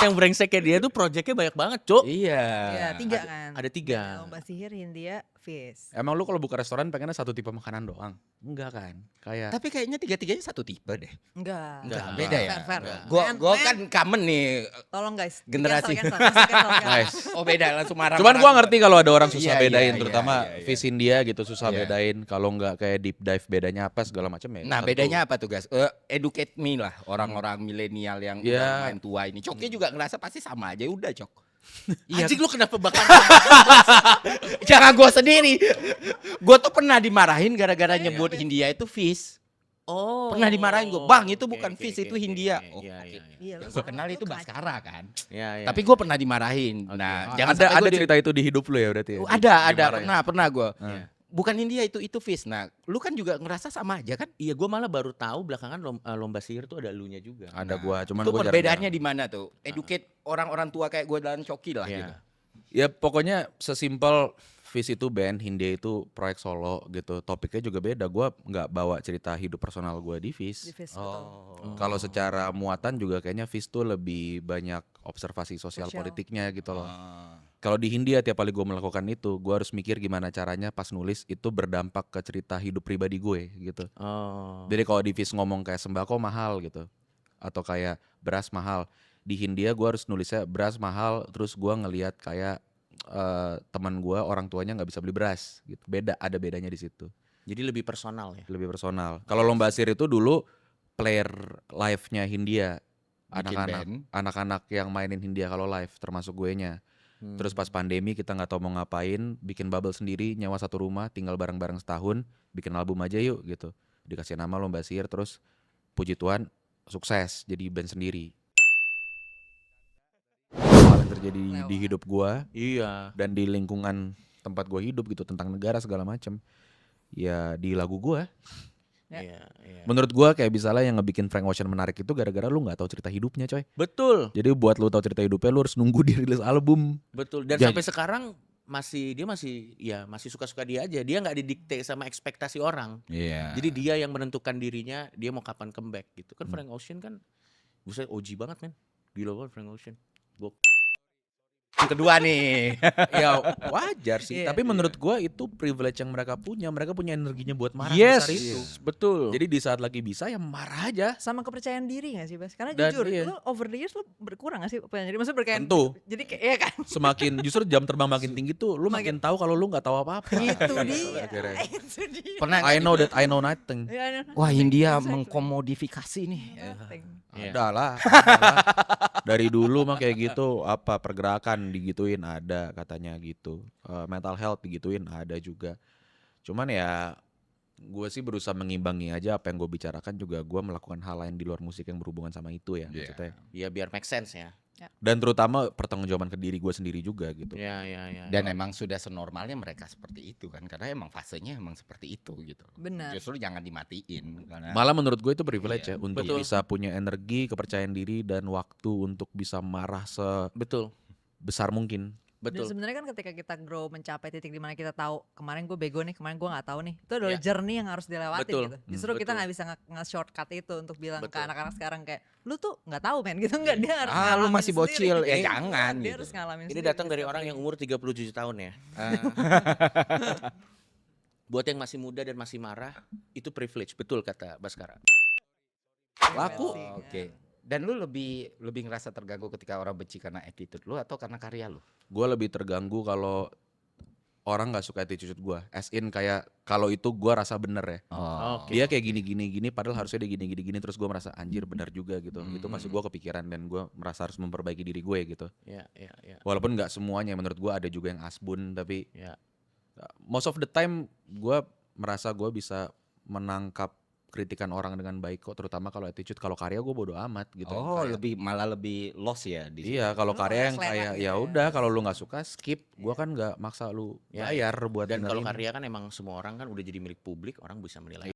yang brengseknya dia tuh projectnya banyak banget, Cuk. Iya. Iya, 3 kan. Ada 3. Lomba sihir, Hindia, Fis. Emang lu kalau buka restoran pengennya satu tipe makanan doang? Enggak kan? Kayak Tapi kayaknya tiga-tiganya satu tipe deh. Enggak. Beda ya? Fair. Gua kan common nih. Tolong guys. Generasi. Cancel. nice. Oh beda langsung marah. Cuman gua ngerti kalau ada orang susah Iya, bedain, iya, terutama iya. Fish India gitu susah Iya. bedain. Kalau nggak kayak deep dive bedanya apa segala macam ya. Nah satu. bedanya apa tuh guys? Educate me lah orang-orang milenial yang Iya. udah main tua ini. Coknya juga ngerasa pasti sama aja udah Cok. Anjing lu kenapa bakal Jangan gue sendiri. Gue tuh pernah dimarahin gara-gara nyebut Hindia itu fish. Oh. Pernah dimarahin gue, bang itu Oke, bukan oke, fish oke, itu oke, Hindia. oke. Oh, Iya, oke. iya, iya. Iya, Yang gue kenal itu Baskara kan. Iya, iya. Tapi gue pernah dimarahin. Oke. Nah, Ah, jangan ada sampai gua cerita itu di hidup lu ya berarti ya? Ada, Dimarahin. pernah gue. Iya. Bukan Hindia itu fish. Nah, lu kan juga ngerasa sama aja kan? Iya, gue malah baru tahu belakangan lomba sihir tuh ada elunya juga. Ada gua, cuman Itu gua perbedaannya jarang-jarang. di mana tuh? Educate orang-orang tua kayak gue dan Coki lah Iya. gitu. Ya pokoknya sesimpel Fish itu band, Hindia itu proyek solo gitu. Topiknya juga beda. Gua nggak bawa cerita hidup personal gua di Fish. Di Fis, Oh. betul. Kalau secara muatan juga kayaknya Fish tuh lebih banyak observasi sosial Sosial. politiknya gitu loh. Ah. Kalau di Hindia tiap kali gue melakukan itu, gue harus mikir gimana caranya pas nulis itu berdampak ke cerita hidup pribadi gue gitu. Oh. Jadi kalau di Fish ngomong kayak sembako mahal gitu, atau kayak beras mahal, di Hindia gue harus nulisnya beras mahal, terus gue ngelihat kayak teman gue orang tuanya nggak bisa beli beras gitu. Beda, ada bedanya di situ. Jadi lebih personal ya. Lebih personal. Kalau lomba sihir itu dulu player live-nya Hindia, Bikin band. anak-anak yang mainin Hindia kalau live termasuk gue nya. Terus pas pandemi kita nggak tahu mau ngapain, bikin bubble sendiri, nyewa satu rumah, tinggal bareng-bareng setahun, bikin album aja yuk gitu. Dikasih nama lomba sihir, terus puji Tuhan sukses jadi band sendiri. Hal yang terjadi di hidup gua Iya. dan di lingkungan tempat gua hidup gitu tentang negara segala macam, ya di lagu gua. Ya. Iya, iya. Menurut gua kayak misalnya yang ngebikin Frank Ocean menarik itu gara-gara lu nggak tahu cerita hidupnya coy. Betul, Jadi buat lu tahu cerita hidupnya lu harus nunggu dia rilis album. betul. Dan Ya, sampai sekarang dia masih suka-suka dia aja. Dia nggak didikte sama ekspektasi orang. Iya. Jadi dia yang menentukan dirinya, dia mau kapan comeback gitu. Kan Frank Ocean kan buset OG banget men. Gila banget Frank Ocean. Yang kedua nih. Ya wajar sih, Iya. tapi menurut gua itu privilege yang mereka punya energinya buat marah Yes, besar itu. betul. Jadi di saat lagi bisa ya marah aja. Sama kepercayaan diri gak sih Bas? Karena Dan jujur, iya. lu over the years lu berkurang gak sih? Jadi maksudnya berkayak Tentu. Jadi kayak iya kan? Semakin justru jam terbang makin tinggi tuh lu makin tahu kalau lu nggak tahu apa-apa. Itu dia. Akhirnya. Itu dia. Pernah I know that I know nothing. Ya, Wah India Exactly. mengkomodifikasi nih. nothing. Iya. Ada lah. Dari dulu mah kayak gitu, apa pergerakan digituin ada katanya gitu. Mental health digituin ada juga. Cuman ya gue sih berusaha mengimbangi aja apa yang gue bicarakan, juga gue melakukan hal lain di luar musik yang berhubungan sama itu ya maksudnya. Ya biar make sense ya. Dan terutama pertanggungjawaban ke diri gue sendiri juga gitu. Ya, ya, ya. Dan emang sudah senormalnya mereka seperti itu kan. Karena emang fasenya emang seperti itu gitu. Benar. Justru jangan dimatiin. Karena Malah menurut gue itu privilege Iya, ya untuk betul. bisa punya energi, kepercayaan diri dan waktu untuk bisa marah Betul, sebesar mungkin. Dan betul. sebenarnya kan ketika kita grow mencapai titik di mana kita tahu kemarin gue bego nih, kemarin gue nggak tahu nih, itu adalah Ya. journey yang harus dilewatin Betul. gitu. Justru kita Betul. nggak bisa nge-shortcut itu untuk bilang ke Betul. anak-anak sekarang kayak lu tuh nggak tahu men gitu, nggak, dia harus lu ngalamin masih sendiri. bocil. Ya Iya, jangan dia gitu. harus ngalamin Ini sendiri. datang dari orang yang umur 37 tahun ya. Buat yang masih muda dan masih marah, itu privilege, betul kata Baskara. Laku. Iya. Oke. Dan lu lebih ngerasa terganggu ketika orang benci karena attitude lu atau karena karya lu? Gue lebih terganggu kalau orang nggak suka attitude gue, as in kayak kalau itu gue rasa bener ya. Oh. Oke. Dia kayak gini padahal harusnya dia gini terus gue merasa anjir benar juga gitu. Itu masih gue kepikiran dan gue merasa harus memperbaiki diri gue gitu. Ya, ya, ya. Walaupun nggak semuanya, menurut gue ada juga yang asbun, tapi Ya. most of the time gue merasa gue bisa menangkap kritikan orang dengan baik kok, terutama kalau attitude. Kalau karya gue bodo amat gitu. Oh, Kayak- malah lebih loss ya di situ. Iya, kalau Lu karya yang selera kayak gitu ya ya. udah kalau lu nggak suka skip, gua kan nggak maksa lu Ya, bayar buat Dan kalau dengerin. karya kan emang semua orang kan udah jadi milik publik, orang bisa menilai.